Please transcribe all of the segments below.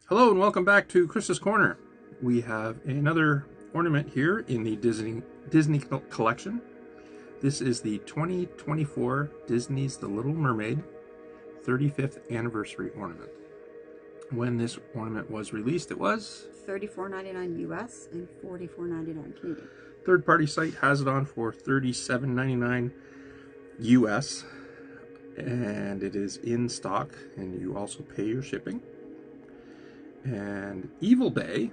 Hello and welcome back to Chris's Corner. We have another ornament here in the Disney collection. This is the 2024 Disney's The Little Mermaid 35th anniversary ornament. When this ornament was released, it was $34.99 US and $44.99 Canadian. Third-party site has it on for $37.99 US, and it is in stock, and you also pay your shipping. And Evil Bay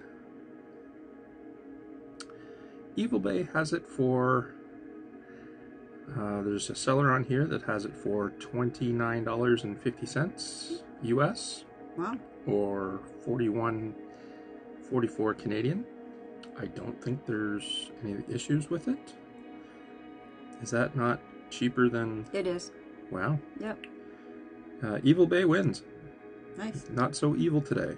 has it for, there's a seller on here that has it for $29.50 US. Wow. Or $41.44 Canadian. I don't think there's any issues with it. Is that not cheaper than... It is. Wow. Yep. Evil Bay wins. Nice. Not so evil today.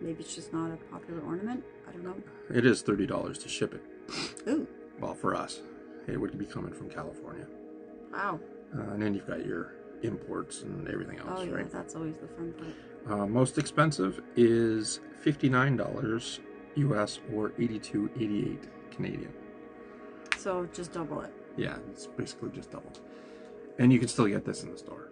Maybe it's just not a popular ornament. I don't know. It is $30 to ship it. Ooh. Well, for us. It would be coming from California. Wow. And then you've got your imports and everything else, Oh, yeah, right? that's always the fun part. Most expensive is $59 US or $82.88 Canadian. So just double it. Yeah, it's basically just double. And you can still get this in the store.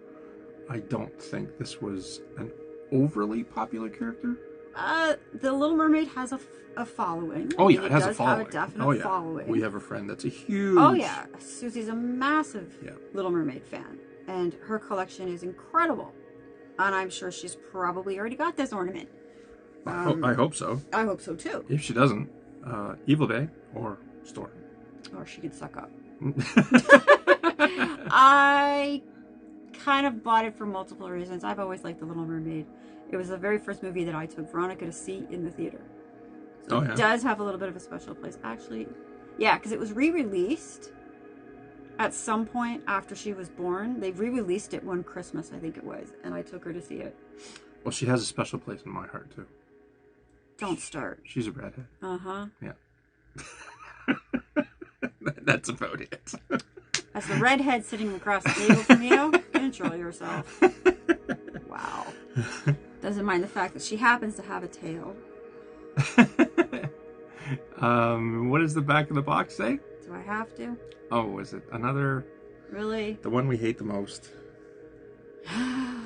I don't think this was an overly popular character. The Little Mermaid has a following. Oh yeah, it has a following. Have a definite following. We have a friend that's a huge... Oh yeah, Susie's a massive Yeah. Little Mermaid fan. And her collection is incredible. And I'm sure she's probably already got this ornament. I hope so. I hope so too. If she doesn't, Evil Bay or store. Or she could suck up. I kind of bought it for multiple reasons. I've always liked The Little Mermaid. It was the very first movie that I took Veronica to see in the theater. So Oh, yeah. It does have a little bit of a special place. Actually, yeah, because it was re-released at some point after she was born. They re-released it one Christmas, I think it was, and I took her to see it. Well, she has a special place in my heart, too. Don't start. She's a redhead. Uh-huh. Yeah. That's about it. As the redhead sitting across the table from you, control yourself. Wow. Doesn't mind the fact that she happens to have a tail. What does the back of the box say? Do I have to? Oh, is it another... Really? The one we hate the most.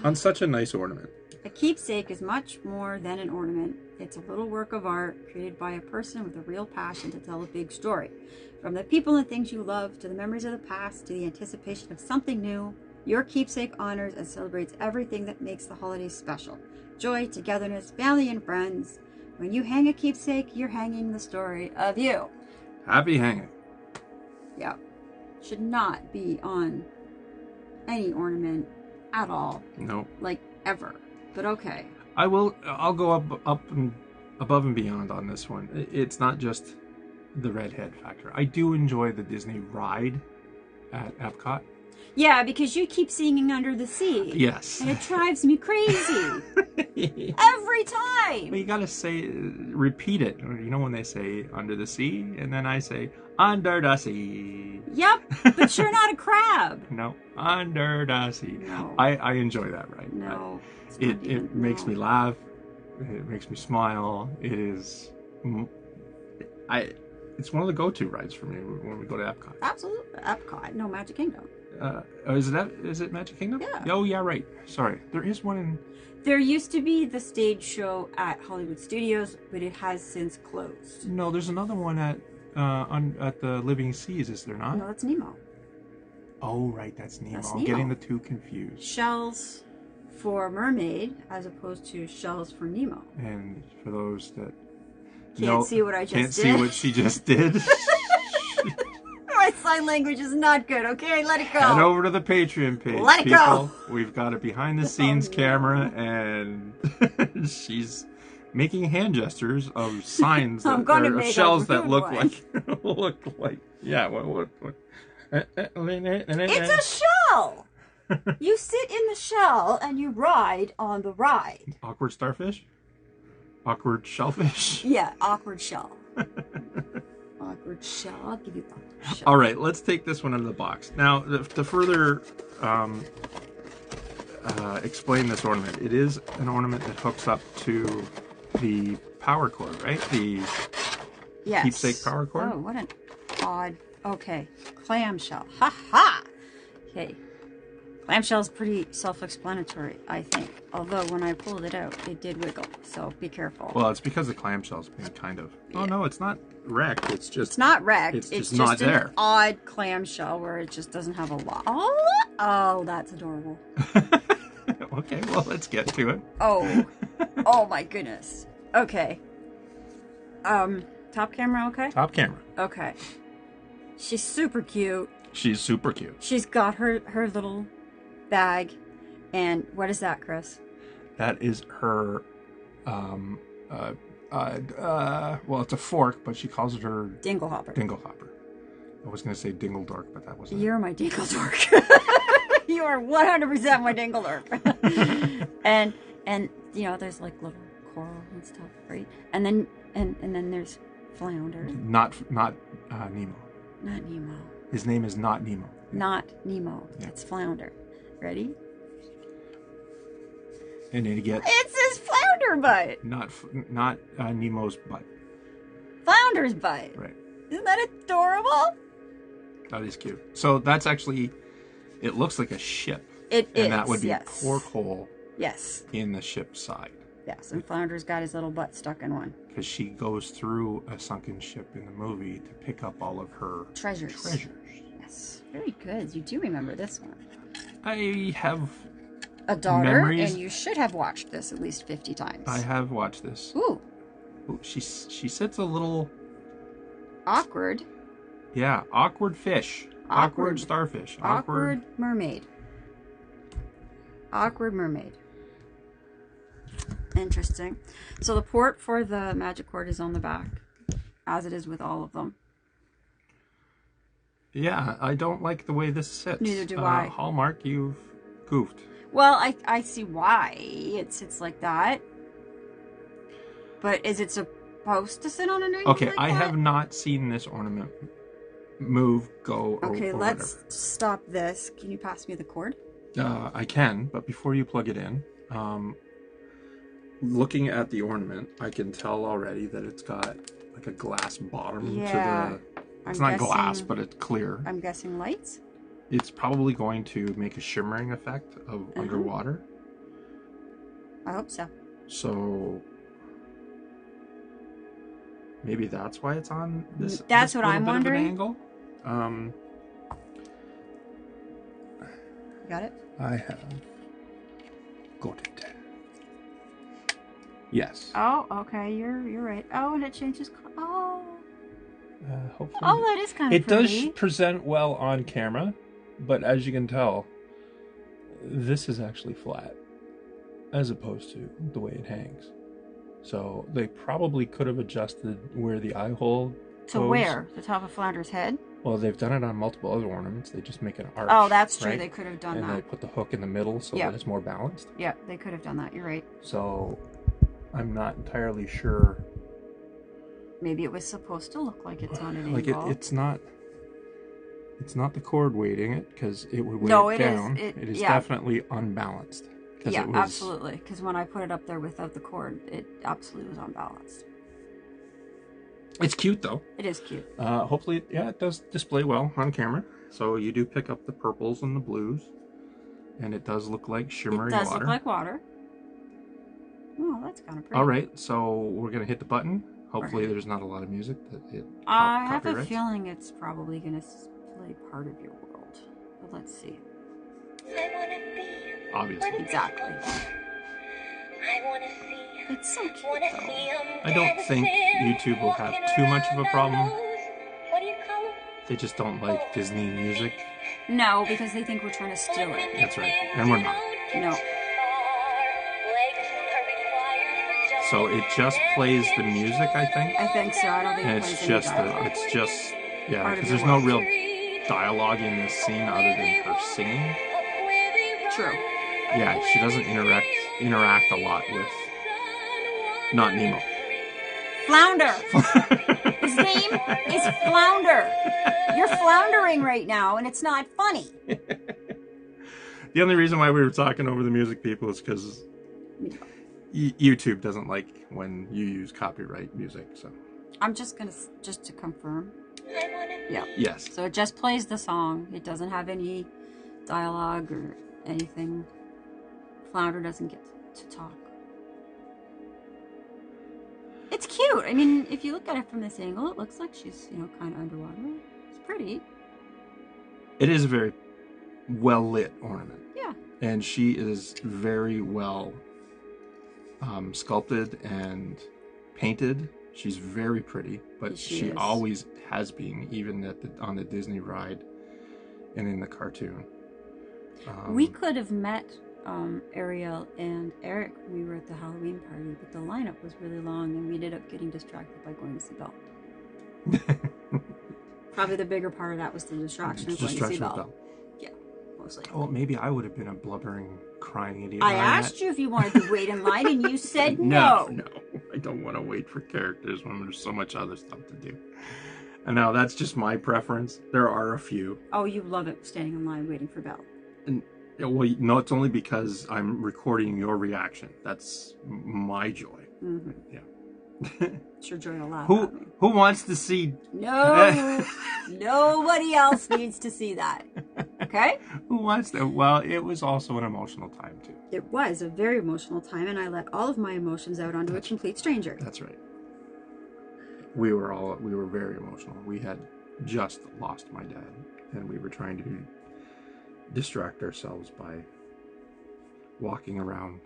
On such a nice ornament. A keepsake is much more than an ornament. It's a little work of art created by a person with a real passion to tell a big story. From the people and things you love, to the memories of the past, to the anticipation of something new, your keepsake honors and celebrates everything that makes the holidays special. Joy, togetherness, family, and friends. When you hang a keepsake, you're hanging the story of you. Happy hanging. Yeah. Should not be on any ornament at all. No. Like, ever. But okay. I'll go up and above and beyond on this one. It's not just the redhead factor. I do enjoy the Disney ride at Epcot. Yeah, because you keep singing Under the Sea. Yes. And it drives me crazy. Every time. Well, you gotta repeat it. You know when they say under the sea, and then I say under the sea. Yep, but you're not a crab. No, under the sea. No. I enjoy that ride. No. It makes me laugh. It makes me smile. It is... It's one of the go-to rides for me when we go to Epcot. Absolutely. Epcot. No, Magic Kingdom. Is it Magic Kingdom? Yeah. Oh, yeah, right. Sorry. There is one in... There used to be the stage show at Hollywood Studios, but it has since closed. No, there's another one at the Living Seas, is there not? No, that's Nemo. Oh, right, that's Nemo. That's I'm Nemo. getting the two confused. Shells for Mermaid as opposed to shells for Nemo. And for those that Can't see what I just can't did. see what she just did, My sign language is not good, okay? Let it go. head over to the Patreon page. Let it go. We've got a behind-the-scenes Oh, no. camera, and she's making hand gestures of signs I'm that gonna are make a shells that rude look one. like yeah. What? It's a shell! You sit in the shell and you ride on the ride. Awkward starfish? Awkward shellfish? Yeah, awkward shell. Awkward shell. I'll give you that shell. All right, let's take this one out of the box. Now, to further explain this ornament, it is an ornament that hooks up to the power cord, right? The Yes. keepsake power cord. Oh, what an odd. Okay, clamshell. Ha ha. Okay, clamshell is pretty self-explanatory, I think. Although when I pulled it out, it did wiggle. So be careful. Well, it's because the clamshell's been kind of. Oh no, it's not wrecked. It's just. It's not wrecked. It's just just not an there. Odd clamshell where it just doesn't have a lot. Oh, that's adorable. Okay, well, let's get to it. Oh, oh my goodness. Okay. Top camera, okay? Top camera. Okay. She's super cute. She's super cute. She's got her little bag. And what is that, Chris? That is her, well, it's a fork, but she calls it her... Dinglehopper. Dinglehopper. I was going to say dingledork, but that wasn't You're my dingledork. You are 100% my dingledork. and you know, there's like little coral and stuff, right? And then there's flounder. Not Nemo. Not Nemo. His name is not Nemo. Not Nemo. Yeah. It's flounder. Ready? And then you get It's his flounder butt. not Nemo's butt. Flounder's butt. Right. Isn't that adorable? That is cute. So that's actually, it looks like a ship. It is. And that would be yes. a porthole Yes. in the ship's side. Yes. And Flounder's got his little butt stuck in one. Because she goes through a sunken ship in the movie to pick up all of her Treasures. Yes. Very good. You do remember this one. I have A daughter, memories. and you should have watched this at least 50 times. I have watched this. Ooh. Ooh, she sits a little... Awkward. Yeah, awkward fish. Awkward starfish. Awkward mermaid. Awkward mermaid. Interesting. So the port for the magic cord is on the back, as it is with all of them. Yeah, I don't like the way this sits. Neither do I. Hallmark, you've goofed. Well, I see why it sits like that. But is it supposed to sit on an angle Okay, like I that? have not seen this ornament move, go, Okay, or let's whatever. stop this. Can you pass me the cord? I can, but before you plug it in, looking at the ornament, I can tell already that it's got like a glass bottom to the... It's not glass, but it's clear. I'm guessing lights? It's probably going to make a shimmering effect of underwater. I hope so. So maybe that's why it's on this. That's this what little I'm bit wondering. Of an angle. Got it? I have got it. Yes. Oh, okay. You're right. Oh, and it changes. Oh. Hopefully. Oh, that is kind of It does pretty. present well on camera, but as you can tell, this is actually flat, as opposed to the way it hangs. So they probably could have adjusted where the eye hole To goes. where? The top of Flounder's head? Well, they've done it on multiple other ornaments. They just make an arch. Oh, that's true. right? They could have done And they that. put the hook in the middle so Yeah. that it's more balanced. Yeah, they could have done that. You're right. So I'm not entirely sure. Maybe it was supposed to look like it's on an Like angle. it's not the cord weighting it, because it would weigh No, it it is. down. It- It is yeah. definitely unbalanced. 'Cause Yeah, it was, absolutely. Because when I put it up there without the cord, it absolutely was unbalanced. It's cute though. It is cute. Hopefully, yeah, it does display well on camera. So you do pick up the purples and the blues, and it does look like shimmering It does water. look like water. Oh, that's kind of pretty. All right, so we're gonna hit the button. Hopefully, there's not a lot of music that it I have a copyrights. feeling it's probably going to play part of your world. But let's see. I wanna be Obviously. Exactly. I wanna see. It's so cute, Wanna though. see 'em I don't think dancing, YouTube will have walking too much of a around problem. my nose. What do you call 'em? They just don't like Disney music. No, because they think we're trying to steal it. That's right, and we're not. No. So it just plays the music, I think, I think so. I don't think and it it's plays any just dialogue. yeah, Part of because your there's no world. real dialogue in this scene other than her singing. True. Yeah, she doesn't interact a lot with not Nemo. Flounder. His name is Flounder. You're floundering right now, and it's not funny. The only reason why we were talking over the music, people, is because YouTube doesn't like when you use copyright music, so. I'm just gonna just to confirm. I want to Yeah. be. Yes. So it just plays the song. It doesn't have any dialogue or anything. Flounder doesn't get to talk. It's cute. I mean, if you look at it from this angle, it looks like she's, kind of underwater. It's pretty. It is a very well lit ornament. Yeah. And she is very well sculpted and painted. She's very pretty, but Yes, she she is. always has been, even on the Disney ride and in the cartoon. We could have met Ariel and Eric when we were at the Halloween party, but the lineup was really long and we ended up getting distracted by going to see Belle. Probably the bigger part of that was the distraction of going to see Belle. Yeah, mostly. Well, maybe I would have been a blubbering, crying idiot. I asked you if you wanted to wait in line and you said No, I don't want to wait for characters when there's so much other stuff to do. And now that's just my preference. There are a few. Oh, you love it standing in line waiting for Belle. And well, no, it's only because I'm recording your reaction. That's my joy. Mm-hmm. Yeah. It's your joy to laugh at me. Who wants to see? No, nobody else needs to see that. Okay? Who wants to? Well, it was also an emotional time too. It was a very emotional time, and I let all of my emotions out onto a complete stranger. That's right. We were very emotional. We had just lost my dad, and we were trying to distract ourselves by walking around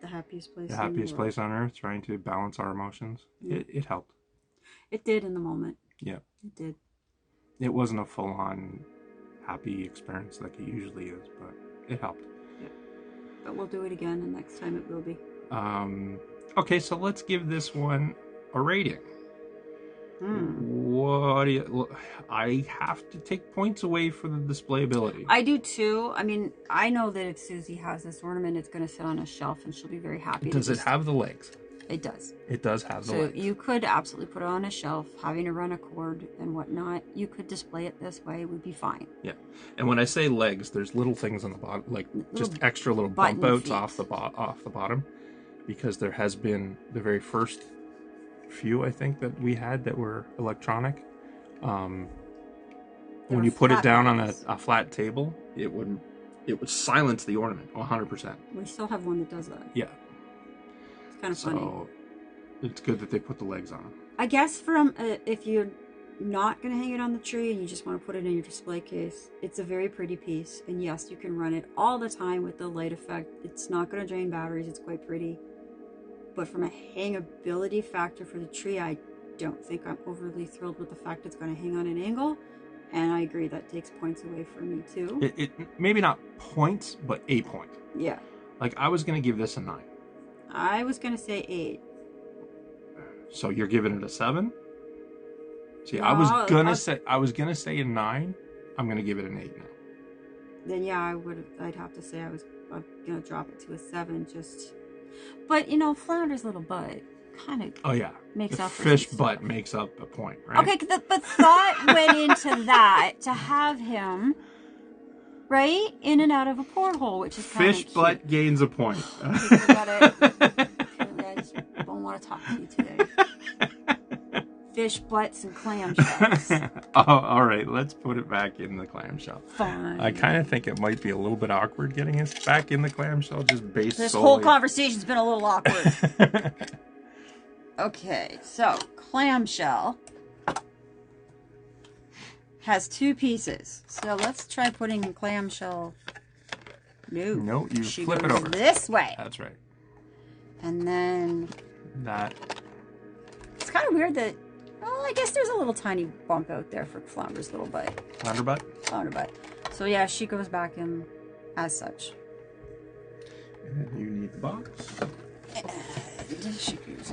The happiest place. the in the happiest world. place on earth, trying to balance our emotions. Yeah. It helped. It did in the moment. Yeah. It did. It wasn't a full-on happy experience like it usually is, but it helped. Yeah. But we'll do it again, and next time it will be. Okay, so let's give this one a rating. Hmm. What do you? I have to take points away for the display ability. I do too. I mean, I know that if Susie has this ornament, it's going to sit on a shelf, and she'll be very happy. Does it have the legs? It does. It does have the So legs. you could absolutely put it on a shelf, having to run a cord and whatnot. You could display it this way; would be fine. Yeah, and when I say legs, there's little things on the bottom, like just Little extra little button bump outs feet. off the bottom, because there has been the very first few I think that we had that were electronic. When were you put it flat down on ones. a flat table, it would silence the ornament 100%. We still have one that does that. Yeah, It's kind of funny. so it's good that they put the legs on. I guess from if you're not going to hang it on the tree and you just want to put it in your display case, it's a very pretty piece. And yes, you can run it all the time with the light effect. It's not going to drain batteries. It's quite pretty. But from a hangability factor for the tree, I don't think I'm overly thrilled with the fact it's going to hang on an angle. And I agree that takes points away from me too. It maybe not points, but a point. Yeah. Like I was going to give this a 9. I was going to say 8. So you're giving it a 7? See, No, I was gonna say a 9. I'm gonna give it an 8 now. Then yeah, I'd have to say I'm going to drop it to a 7 just. But Flounder's little butt kind of Oh yeah, makes the up for fish some butt stuff. makes up a point, right? Okay, but thought went into that to have him right in and out of a porthole, which is kind of Fish butt gains a point. Okay, forget it. I just don't want to talk to you today. Fish butts and clamshells. Oh, all right, let's put it back in the clamshell. Fine. I kind of think it might be a little bit awkward getting us back in the clamshell, just based This solely. whole conversation's been a little awkward. Okay, so clamshell has 2 pieces. So let's try putting the clamshell. No, you she flip it goes over. this way, That's right. and then That. it's kind of weird that. Well, I guess there's a little tiny bump out there for Flounder's little butt. Flounder butt. Flounder butt. So yeah, she goes back in as such. And then you need the box. And she goes.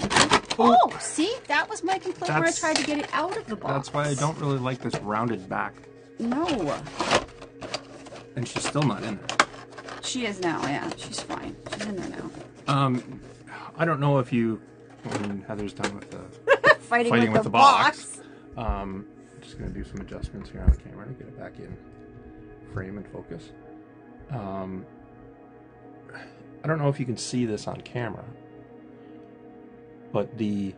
Oh, see, that was my complaint when I That's- tried to get it out of the box. That's why I don't really like this rounded back. No, And she's still not in there. she is now. Yeah, she's fine. She's in there now. I don't know if you, when Heather's done with the Fighting fighting with with the the box. I'm just going to do some adjustments here on the camera to get it back in frame and focus. I don't know if you can see this on camera, but the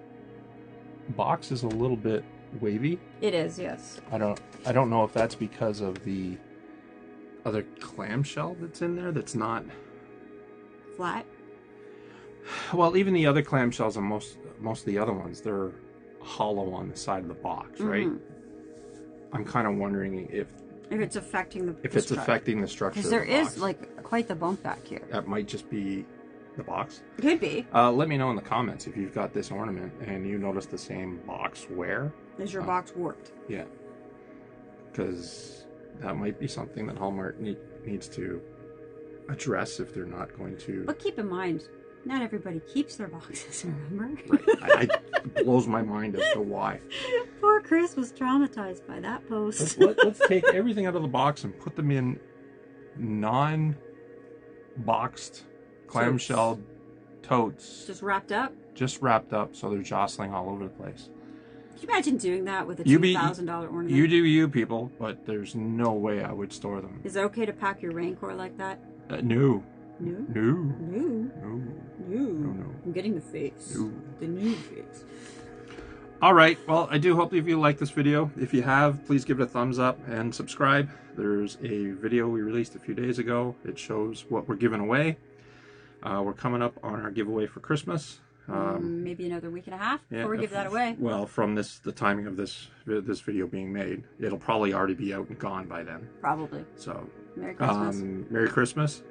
box is a little bit wavy. It is, yes. I don't know if that's because of the other clamshell that's in there that's not Flat. well, even the other clamshells and most of the other ones, they're hollow on the side of the box, right? I'm kind of wondering if it's affecting the affecting the structure. Because there is like quite the bump back here. That might just be the box. Could be. Let me know in the comments if you've got this ornament and you notice the same box wear. Is your box warped? Yeah, because that might be something that Hallmark needs to address if they're not going to. But keep in mind, not everybody keeps their boxes, remember? Right. It blows my mind as to why. Poor Chris was traumatized by that post. Let's take everything out of the box and put them in non-boxed clamshell totes. Just wrapped up? Just wrapped up so they're jostling all over the place. Can you imagine doing that with a $2,000 ornament? You do you, people, but there's no way I would store them. Is it okay to pack your raincoat like that? No. No? No. No. No. No. No. I'm getting the face. No. The new face. All right. Well, I do hope if you like this video. If you have, please give it a thumbs up and subscribe. There's a video we released a few days ago. It shows what we're giving away. We're coming up on our giveaway for Christmas. Maybe another week and a half before we give that away. Well, from the timing of this video being made, it'll probably already be out and gone by then. Probably. So, Merry Christmas. Merry Christmas.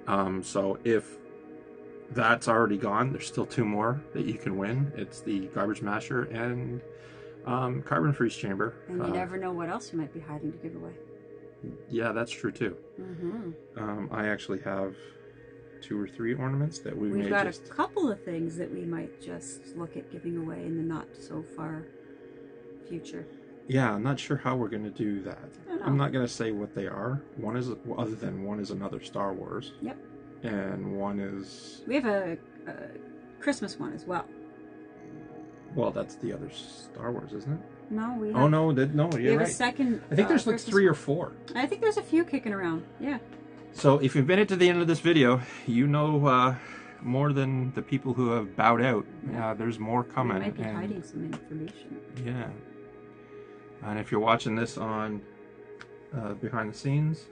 So if that's already gone, there's still 2 more that you can win. It's the Garbage Masher and Carbon Freeze Chamber. And you never know what else you might be hiding to give away. Yeah, that's true too. I actually have 2 or 3 ornaments that we've got a couple of things that we might just look at giving away in the not so far future. Yeah, I'm not sure how we're going to do that. I'm not going to say what they are. One is another Star Wars. Yep. And one is... We have a Christmas one as well. Well, that's the other Star Wars, isn't it? No, we have... Oh, no, you're we have right. a second... I think there's like Christmas 3 or 4. I think there's a few kicking around, yeah. So if you've made it to the end of this video, you know more than the people who have bowed out. Yeah, there's more coming. We might be hiding some information. Yeah. And if you're watching this on behind the scenes,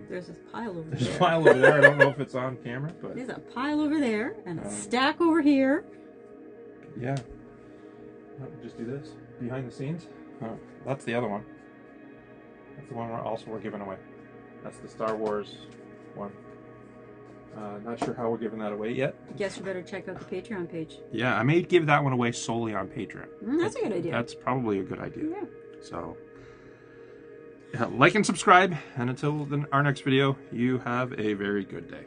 there's a pile over there. There's a pile over there. I don't know if it's on camera, but there's a pile over there and a stack over here. Yeah. Just do this behind the scenes. That's the other one. That's the one we're giving away. That's the Star Wars one. Not sure how we're giving that away yet. Guess you better check out the Patreon page. Yeah, I may give that one away solely on Patreon. That's a good idea. That's probably a good idea. Yeah. So, like and subscribe, and until our next video, you have a very good day.